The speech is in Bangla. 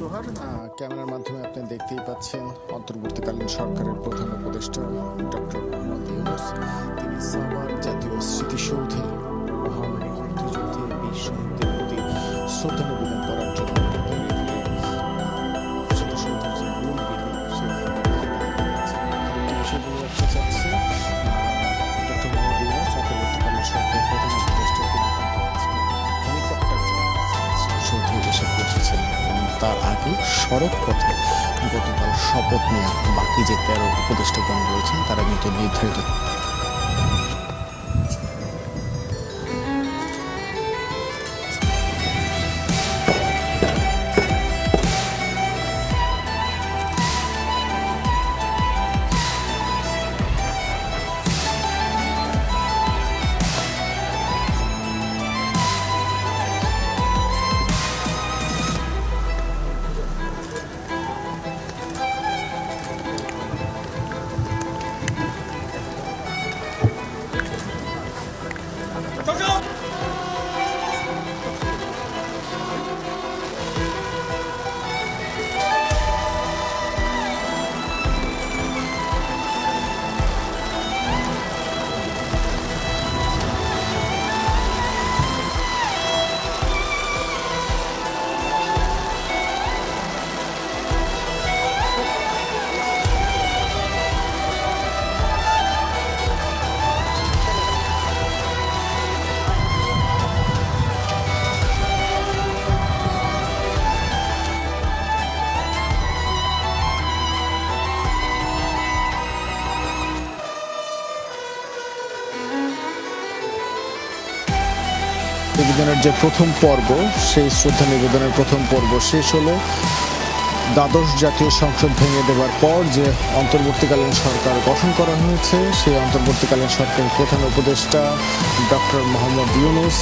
সোহার ক্যামেরার মাধ্যমে আপনি দেখতেই পাচ্ছেন অন্তর্বর্তীকালীন সরকারের প্রধান উপদেষ্টা ডক্টর মোহাম্মদ ইউনূস তিনি সাভার জাতীয় স্মৃতিসৌধে মহামারী মুক্তিযুদ্ধে বীর শহীদদের প্রতি শ্রদ্ধা নিবেদন করার জন্য স্মৃতিসৌধের যে মূল বিল্ডিং বিষয়গুলো রাখতে চাচ্ছে ডক্টর মোহাম্মদ ইউনূস অন্তর্বর্তীকালীন সরকারের প্রধান উপদেষ্টা তিনি হেলিকপ্টার সৌধে এসে পৌঁছেছেন এবং তার আগে সড়ক পথে গতকাল শপথ নেওয়া বাকি যে 13 উপদেষ্টাগণ রয়েছেন তারা কিন্তু নির্ধারিত নিবেদনের যে প্রথম পর্ব সেই শ্রদ্ধা নিবেদনের প্রথম পর্ব শেষ হলো দ্বাদশ জাতীয় সংসদ ভেঙে দেওয়ার পর যে অন্তর্বর্তীকালীন সরকার গঠন করা হয়েছে সেই অন্তর্বর্তীকালীন সরকারের প্রধান উপদেষ্টা ডক্টর মোহাম্মদ ইউনূস